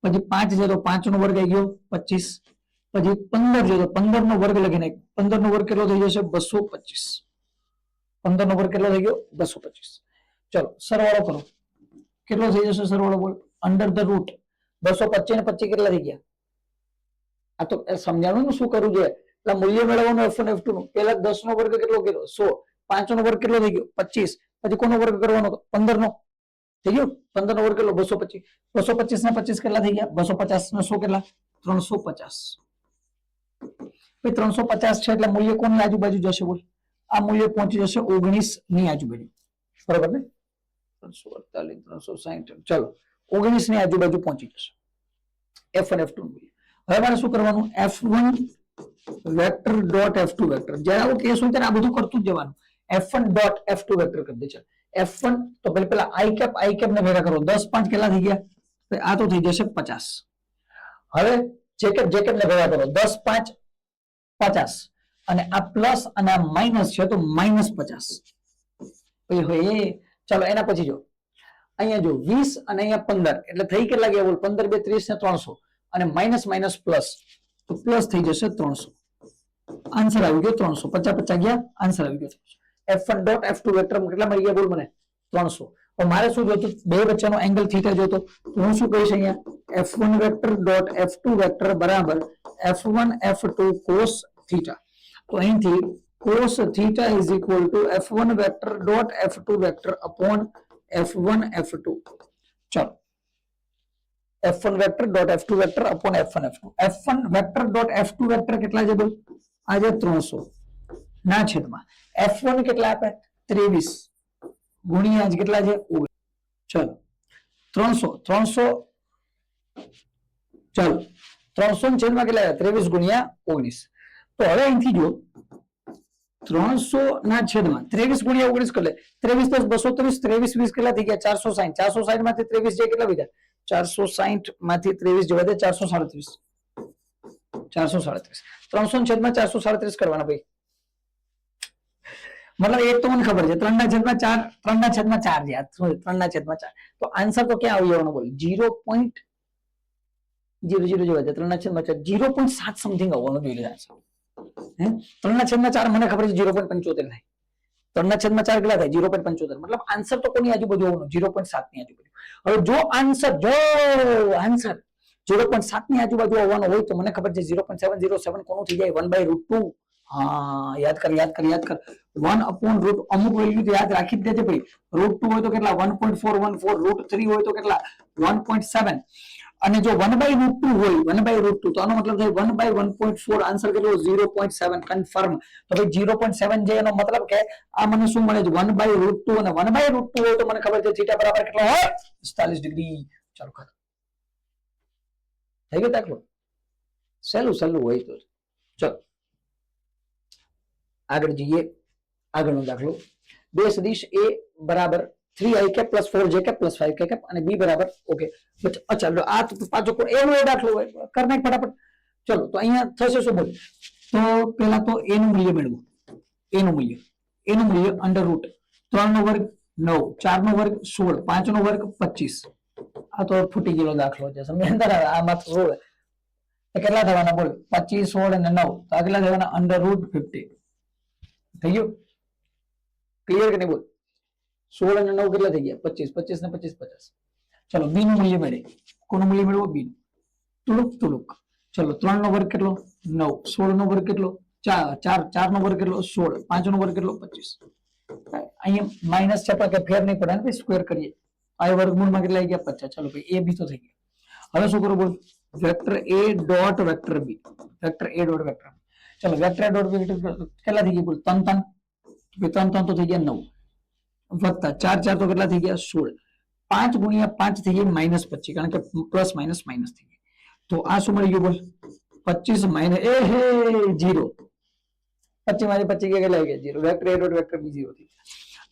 પછી 5 છે તો 5 નો વર્ગ આવી ગયો 25. પછી 15 છે તો 15 નો વર્ગ લખીને 15 નો વર્ગ કેટલો થઈ જશે? 225. 15 નો વર્ગ કેટલો થઈ ગયો? 225. ચલો સરવાળો કરો. કેટલો થઈ જશે સરવાળો બોલ? અંડર ધ રૂટ 225 ને 25 કેટલા થઈ ગયા? આ તો સમજાણું ને શું કરવું જોઈએ? એટલે મૂલ્ય મેળવવાનું F1 F2 નું. પેલા 10 નો વર્ગ કેટલો કર્યો? 100. 5 નો વર્ગ કેટલો થઈ ગયો? 25. પછી કોનો વર્ગ કરવાનો? 15 નો થઈ ગયો. 15 નો વર્ગ કેટલો? 225. 225 ને 25 કેટલા થઈ ગયા? 250 ને 100 કેટલા? 350. 350 છે એટલે મૂલ્ય કોની આજુબાજુ જશે બોલ? આ મૂલ્ય પહોંચી જશે 19 ની આજુબાજુ. બરાબર ને? 348 360. ચલો 19 ની આજુબાજુ પહોંચી જશે F1 F2 નું મૂલ્ય. હવે મારે શું કરવાનું? F1 vector dot F2 vector. જ્યારે આવો કેસ હોય ત્યારે આ બધું કરતું જ જવાનું. F1 ડોટ F2 વેક્ટર કરી દે. ચાલ F1 તો પેલા i કેપ ને ભેગા કરો. 10 5 કેટલા થઈ ગયા? આ તો થઈ જશે 50. હવે જે કેપ ને ભેગા કરો. 10 5 50 અને આ પ્લસ અને આ માઇનસ છે તો -50. ચાલો એના પછી જો અહીંયા જો 20 અને અહીંયા 15 એટલે થઈ કેટલા ગયા બોલ? 15 2 30 ને 300 અને માઇનસ પ્લસ તો પ્લસ થઈ જશે 300. આન્સર આવી ગયો 300. 50 50 ગયા આન્સર આવી ગયો 300. F1 ડોટ F2 વેક્ટર કેટલા મળી ગયા બોલ મને? 300. તો મારે શું જોતું? બે વચ્ચેનો એંગલ થીટા જોતો. તો હું શું કહીશ અહીંયા? F1 vector dot F2 vector બરાબર F1 F2 cos થીટા. તો અહીંથી cos theta is equal to F1 vector dot F2 vector upon F1 F2. ચલો F1 vector dot F2 vector upon F1 F2. F1 vector dot F2 vector કેટલા છે બોલ? આજે 300 ના છેદમાં F1 કેટલા આપે? 23 ગુણ્યા આજ કેટલા છે? 19. ચલો 300 ચલો 300 છેદમાં કેટલા? 23 ગુણ્યા 19. તો હવે અહીંથી જો 300 ના છેદમાં 23 ગુણ્યા 19 કરે 23 10 230 23 20 કેટલા થઈ ગયા? 460. 460 માંથી 23 જે કેટલા વધ્યા? 460 માંથી 23 જવા દે 437. 437 300 છેદમાં 437 કરવાના ભાઈ. મતલબ એક તો મને ખબર છે 3 ના છેદમાં 4 3 ના છેદમાં 4 છે. 3 ના છેદમાં 4 તો આન્સર તો ક્યાં આવી જવાનો બોલ? 0.00 જવા દે 3 ના છેદમાં 4 0.7 સમથિંગ આવવાનું જોઈએ આન્સર. 3 ના છેદમાં 4 મને ખબર છે 0.75 થાય. 3 ના છેદમાં 4 કેટલા થાય? 0.75. મતલબ આન્સર તો કોની આજુબાજુ આવવાનો? 0.7 ની આજુબાજુ. હવે જો આન્સર 0.7 ની આજુબાજુ આવવાનો હોય તો મને ખબર છે 0.707 કોનું થઈ જાય? 1/√2. હા યાદ કર 1/√, અમુક વેલ્યુ તો યાદ રાખી જ દેજે ભાઈ. √2 હોય તો કેટલા? 1.414. √3 હોય તો કેટલા? 1.7. અને જો 1/√2 હોય 1/√2 તો આનો મતલબ થાય 1/1.4. આન્સર કેટલો? 0.7 કન્ફર્મ. તો ભાઈ 0.7 જે એનો મતલબ કે આ મને શું મળે છે? 1/√2 અને 1/√2 હોય તો મને ખબર છે થીટા બરાબર કેટલો હોય? 45 ડિગ્રી. ચાલો ખતમ થઈ ગયો દાખલો. સહેલું હોય તો ચલો આગળ જઈએ. આગળનો દાખલો. બે સદિશ A બરાબર 3i cap plus 4j cap plus 5k cap અને B બરાબર ઓકે. ચાલો આ પાછો એનો એ દાખલો હોય કર નાખ ફટાફટ. ચલો તો અહીંયા થશે શું બોલ? તો પહેલા તો A નું મૂલ્ય મેળવો. A નું મૂલ્ય અંડર રૂટ 3 નો વર્ગ 9 4 નો વર્ગ 16 5 નો વર્ગ 25. આ તો ફૂટી ગયેલો દાખલો છે સમજ્યા? આમાં 16 કેટલા થવાના બોલ? 25 16 અને 9 તો આ કેટલા થવાના? Under route 50. થઈ ગયું? ક્લિયર કે નહીં બોલ? 16 અને 9 કેટલા થઈ ગયા? 25 25 ને 25 50. ચલો બી નું મૂલ્ય મળે. કોનું મૂલ્ય મેળવો? બી નું. તુલુક. ચલો 3 નો વર્ગ કેટલો? 9. 16 નો વર્ગ કેટલો? 4 નો વર્ગ કેટલો? 16. 5 નો વર્ગ કેટલો? 25. અહીંયા માઇનસ છે પણ કે ફેર નહીં પડે ને સ્ક્વેર કરીએ. આ વર્ગમૂળમાં કેટલા આવી ગયા 50. ચાલો ભાઈ એ બી તો થઈ ગયા. હવે શું કરું બોલ, vector a dot vector b, vector a dot vector b. ચાલો વેક્ટર a ડોટ વેક્ટર કેટલા થઈ ગયા બોલ, 3 3 તો થઈ ગયા 9 વત્તા 4 4 તો કેટલા થઈ ગયા 16. 5 ગુણ્યા 5 થઈ ગયા -25, કારણ કે પ્લસ માઇનસ માઇનસ થઈ ગયા. તો આ શું મળી ગયું બોલ, 25 માઇનસ એ હે 0. 25 માંથી 25 કેટલા આવી ગયા 0. Vector a dot vector b 0 થઈ ગયા.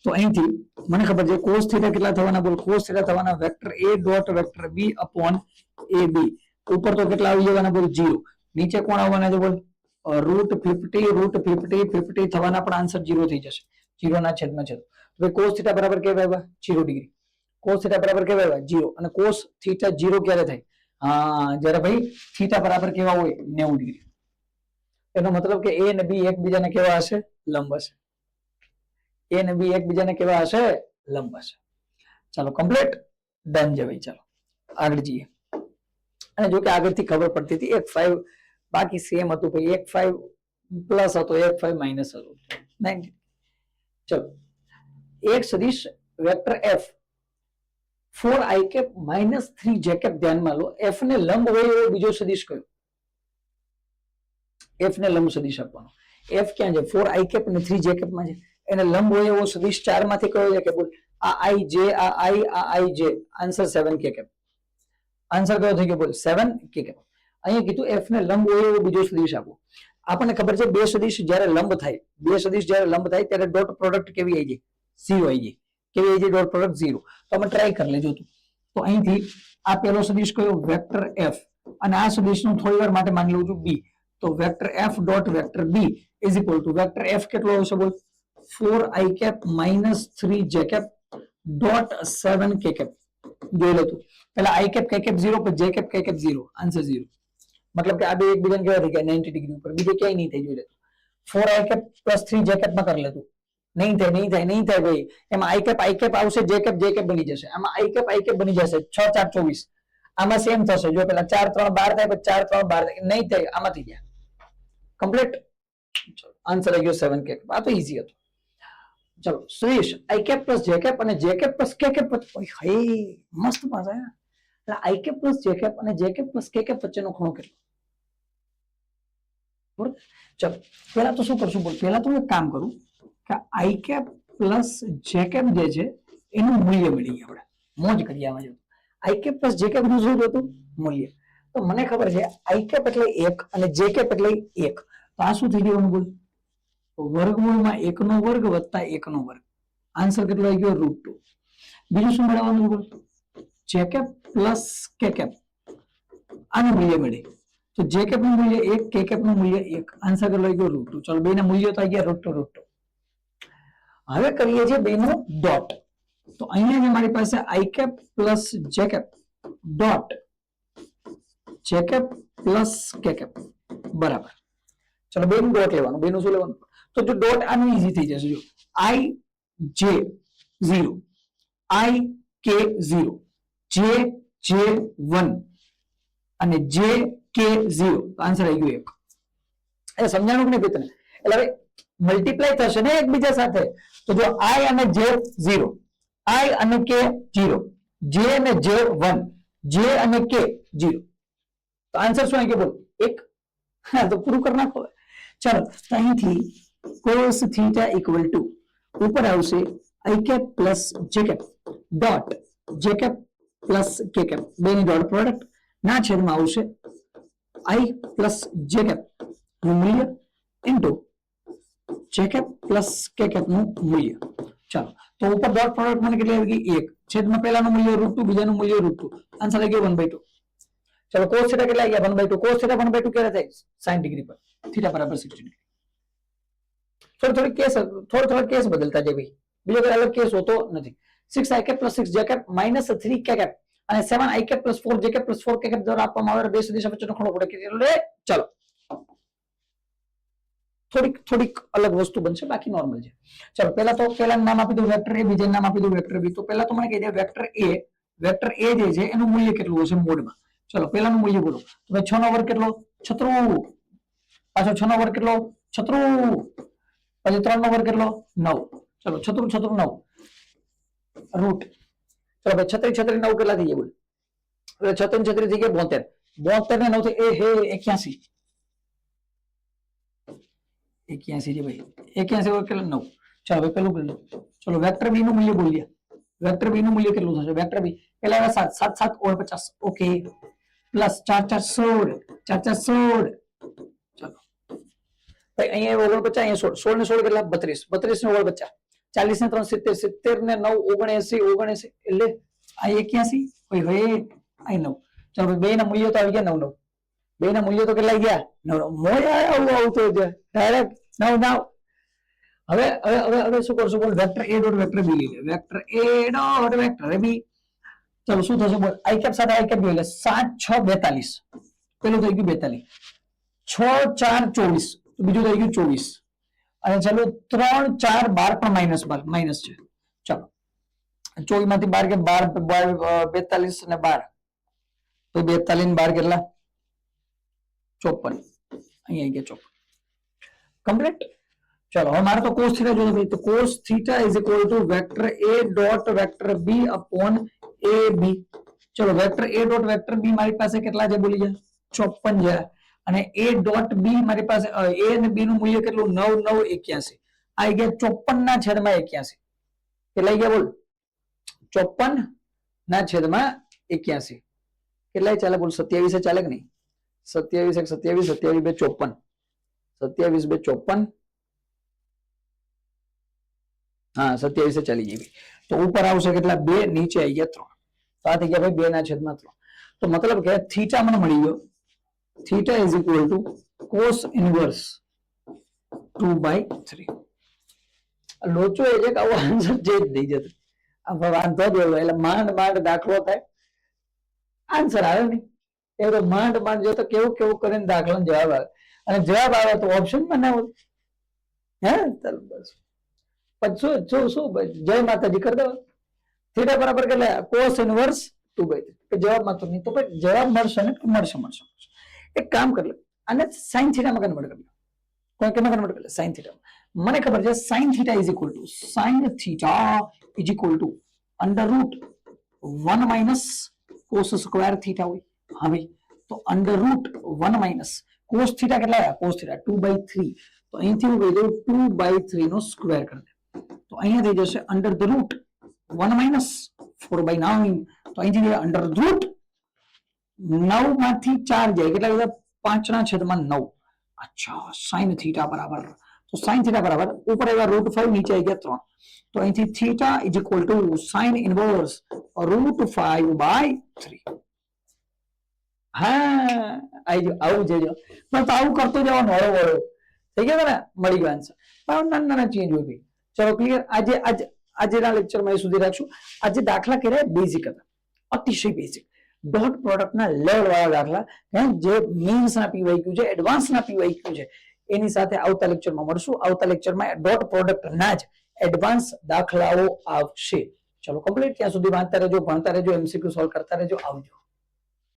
તો અહીંથી મને ખબર છે cos થીટા કેટલા થવાના બોલ, cos થીટા થવાના vector a dot vector b upon ab. ઉપર તો કેટલા આવી જવાના બોલ 0. નીચે કોણ આવવાના છે બોલ, √50 થવાના, પણ આન્સર 0 થઈ જશે. 0 ના છેદમાં છેદ. તો cos થીટા બરાબર કેવા આવ્યા 0 ડિગ્રી. cos થીટા બરાબર કેવા આવ્યા 0. અને cos થીટા 0 ક્યારે થાય, હા જ્યારે ભાઈ થીટા બરાબર કેવા હોય 90 ડિગ્રી. એનો મતલબ કે a અને b એકબીજાને કેવા હશે, લંબ હશે. a અને b એકબીજાને કેવા હશે, લંબ હશે. ચાલો કમ્પ્લીટ ડન છે ભાઈ. ચાલો આગળ જઈએ. અને જો કે આગળથી ખબર પડતી હતી 1 5 બાકી સેમ હતું ભાઈ, 1 5 પ્લસ હતો, 1 5 માઇનસ હતો 90. ચલો એક સદિશ vector f 4i cap -3j cap ધ્યાનમાં લો. f ને લંબ હોય એવો બીજો સદિશ કયો, f ને લંબ સદિશ આપવાનો. f ક્યાં છે, 4i કેપ અને 3j કેપ માં છે. એને લંબ હોય એવો સદિશ 4 માંથી કયો છે કે બોલ, આ i j, આ i j. Answer 7k cap. Answer કયો થઈ ગયો બોલ, 7k કેપ. અહીંયા કીધું f ને લંબ હોય એવો બીજો સદિશ આપો. આપણને ખબર છે બે સદિશ જ્યારે લંબ થાય, ત્યારે ડોટ પ્રોડક્ટ કેવી આવી જાય, 0 આવી જાય. કેવી આવી જાય ડોટ પ્રોડક્ટ 0. તો અમે ટ્રાય કરી લેજો તું. તો અહીંથી આ પેલો સદિશ કયો, વેક્ટર f, અને આ સદિશનું થોડી વાર માટે માની લઉં છું b. તો vector f dot vector b is equal to vector f કેટલો આવશે બોલ, 4i cap -3j cap dot 7k cap. જોઈ લે તું, પેલા i કેપ k કેપ 0, પછી j cap k cap 0. Answer 0. મતલબ કે આ બે એકબીજાને કેવા થઈ ગયા 90 ડિગ્રી ઉપર. બીજે ક્યાંય નહીં થાય. જોઈ લે 4i cap plus 3j cap માં કરી લેતું. નહીં થાય ભાઈ. એમાં i કેપ આવશે, j કેપ બની જશે. આમાં i કેપ બની જશે 6 4 24. આમાં સેમ થશે. જો પેલા 4 3 12 થાય, પછી 4 3 12 નહીં થાય. આમાં થઈ ગયા કમ્પ્લીટ. આન્સર આવી ગયો 7k. આ તો ઈઝી હતું. ચલો Suresh i cap plus j cap અને j cap plus k cap. હે મસ્ત પાછા. એટલે i cap plus j cap અને j cap plus k cap વચ્ચેનો ખૂણો કેટલો. બરોબર. ચલો પહેલા તો શું કરશું બોલ, પહેલા તો હું એક કામ કરું કે i cap plus j cap જે છે એનું મૂલ્ય મેળવીએ. આપણે મોજ કરીએ આમાં. જો i cap plus j cap નું શું હતું મૂલ્ય, તો મને ખબર છે i કેપ એટલે 1 અને j કેપ એટલે 1. તો આ શું થઈ ગયું બોલ, વર્ગમૂળમાં 1 નો વર્ગ વત્તા 1 નો વર્ગ. આન્સર કેટલો આવી ગયો √2. બીજું શું મેળવવાનું બોલ, j cap plus k cap. આનું મૂલ્ય મળે તો j કેપ નું મૂલ્ય 1, k કેપ નું મૂલ્ય 1. આન્સર કેટલો આવી ગયો √2. ચલો બેના મૂલ્યો તો આવી ગયા √2. હવે કરીએ છીએ બેનો ડોટ. તો અહીંયા જે મારી પાસે i cap plus j cap dot j cap plus k cap બરાબર. ચલો બેનું ડોટ લેવાનું. બેનું શું લેવાનું, તો જો ડોટ આનું ઈઝી થઈ જશે. જો i j 0, i k 0, j 1 અને j k 0. આન્સર આવી ગયો 1. એ સમજાણું કે નહીં તને? એટલે હવે મલ્ટીપ્લાય થશે ને એકબીજા સાથે. તો જો i અને j 0, i અને k 0, j અને j 1, j અને k 0. તો આન્સર શું આવી ગયો બોલ 1. હા તો પૂરું કરી નાખો. ચાલો તો અહીંથી cos થીટા ઇક્વલ ટુ ઉપર આવશે i cap plus j cap dot j cap plus k cap. બેની ડોટ પ્રોડક્ટ ના છેદમાં આવશે i પ્લસ j કેપ નું મૂલ્ય into j cap plus k cap નું મૂલ્ય. ચાલો તો ઉપર ડોટ પ્રોડક્ટ મને કેટલી આવી ગઈ 1. છેદમાં પહેલાનું મૂલ્ય √2, બીજાનું મૂલ્ય √2. આન્સર આવી ગયો 1/2. ચલો cos થીટા કેટલા આવી ગયા 1/2. cos થીટા 1/2 ક્યારે થાય 60 ડિગ્રી પર. થીટા બરાબર 60 ડિગ્રી. થોડી કેસ બદલતા જાય ભાઈ. બીજો કોઈ અલગ કેસ હોતો નથી. 6i cap plus 6j cap minus 3k cap અને 7i cap plus 4j cap plus 4k cap દ્વારા આપવામાં આવે બે સદિશ વચ્ચેનો ખૂણો પડે. ચલો થોડીક અલગ વસ્તુ બનશે, બાકી નોર્મલ છે. ચલો પહેલા તો પહેલાનું નામ આપી દઉં વેક્ટર a, બીજાનું નામ આપી દઉં વેક્ટર b. તો પહેલા તો મને કહી દે વેક્ટર a જે છે એનું મૂલ્ય કેટલું હશે મોડમાં. ચલો પહેલાનું મૂલ્ય બોલો. તો 6 નો વર્ગ કેટલો 36. પાછો 6 નો વર્ગ કેટલો 36. પછી 3 નો વર્ગ કેટલો 9. ચલો 36 9 રૂટ ચલો ભાઈ 36 9 કેટલા થઈ ગયા બોલ? હવે 36 થઈ ગયા 72. 72 ને 9 થી એ હે 81. 81 છે ભાઈ. 81 over કેટલા 9. ચલો ભાઈ પેલું કરી લો. ચલો વેક્ટર બી નું મૂલ્ય બોલીએ. વેક્ટર બી નું મૂલ્ય કેટલું થશે? વેક્ટર બી કેટલા આવ્યા? 7 7 7 49. Okay plus 4 4 16 4 4 16. ચલો ભાઈ અહીંયા 49 અહીંયા 16 16 ને 16 કેટલા? 32 32 ને 49 40 ને 3 70 70 ને 9 79 79 એટલે આ 81 ભાઈ હવે આ 9. ચલો ભાઈ બે ના મૂલ્યો તો આવી ગયા 9 9. બે ના મૂલ્યો તો કેટલા આવી ગયા? 9 મોય આવું આવતો છે ડાયરેક્ટ 9 9. હવે હવે હવે હવે શું કરશું બોલ? Vector a dot vector b લઈ લે. Vector a dot vector b. ચલો શું થશે બોલ? i કેપ સાથે i કેપ એટલે 7 6 42. પેલું થઈ ગયું 42. 6 4 24. બીજું થઈ ગયું 24. અને ચાલો 3 4 12 પણ માઇનસ છે. ચલો 24 માંથી 12 કે 12 42 અને 12 તો 42 ને 12 કેટલા? 54. અહીંયા આવી ગયા 54. કમ્પ્લીટ. ચલો હવે મારે તો cos થીટા જોજો ભાઈ. તો cos theta is equal to vector a dot vector b upon ab. ચલો vector a dot vector b મારી પાસે કેટલા છે બોલી જા? 54 છે. અને a ડોટ b મારી પાસે a અને b નું મૂલ્ય કેટલું? 9 9 81. આવી ગયા 54 ના છેદમાં 81. કેટલા આવી ગયા બોલ? 54 ના છેદમાં 81. કેટલા ચાલે બોલ? 27 ચાલે કે નહીં? 27 27 27 બે 54. 27 બે 54. હા 27 ચાલી ગઈ. તો ઉપર આવશે કેટલા? 2 નીચે આવી ગયા 3. તો આ થઈ ગયા ભાઈ 2 ના છેદમાં 3. તો મતલબ કે થીટા મને મળી ગયો. Theta is equal to cos inverse 2/3. લોચો એ છે કે આવો આન્સર જે જ નહીં જતો. આ વાંધો જ એવો એટલે માંડ માંડ દાખલો થાય આન્સર આવે નહીં. એ તો માંડ માંડ જો તો કેવું કેવું કરીને દાખલાનો જવાબ આવે. અને જવાબ આવે તો ઓપ્શન માં ના હોય. હે ચાલો બસ પછી શું જય માતાજી કરી દો. થીટા બરાબર કેટલા? Cos inverse 2/3. જવાબમાં તો નહીં તો પછી જવાબ મળશે ને? મળશે મળશે. એક કામ કરી લે અને સાઇન થીટામાં કન્વર્ટ કરી લે. કોઈ કેમાં કન્વર્ટ કરી લે? સાઇન થીટામાં. મને ખબર છે sine theta is equal to under route 1 minus cos square theta હોય. હવે તો under route 1 minus cos theta કેટલા આવ્યા? Cos theta 2/3. તો અહીંથી હું કહી દઉં 2/3 નો સ્ક્વેર કરી દે. તો અહીંયા થઈ જશે અંડર ધ રૂટ 1 માઇનસ 4/9. તો અહીંથી અંડર રૂટ 9 માંથી 4 જાય કેટલા બધા? 5 ના છેદમાં 9. અચ્છા સાઇન થીટા બરાબર. તો સાઇન થીટા બરાબર ઉપર આવ્યા √5 નીચે આવી ગયા 3. તો અહીંથી theta is equal to sine inverse √5/3. હા આવી ગયો. આવું જજો પણ તો આવું કરતો જવાનું હળો હળો થઈ ગયો ને? મળી ગયો આન્સર. પણ નાના નાના ચેન્જ હોય ભાઈ. ચલો ક્લિયર. આજેના લેક્ચરમાં એ સુધી રાખશું. આજે દાખલા કર્યા બેઝિક હતા, અતિશય બેઝિક. ડોટ પ્રોડક્ટના લેવલ વાળા દાખલા જે મીન્સ ના પીવાયક્યુ છે, એડવાન્સ ના પીવાયક્યુ છે, એની સાથે આવતા લેક્ચરમાં મળશું. આવતા લેક્ચરમાં ડોટ પ્રોડક્ટ ના જ એડવાન્સ દાખલાઓ આવશે. ચલો કમ્પ્લીટ. ત્યાં સુધી વાંચતા રહેજો, ભણતા રહેજો, MCQ સોલ્વ કરતા રહેજો. આવજો.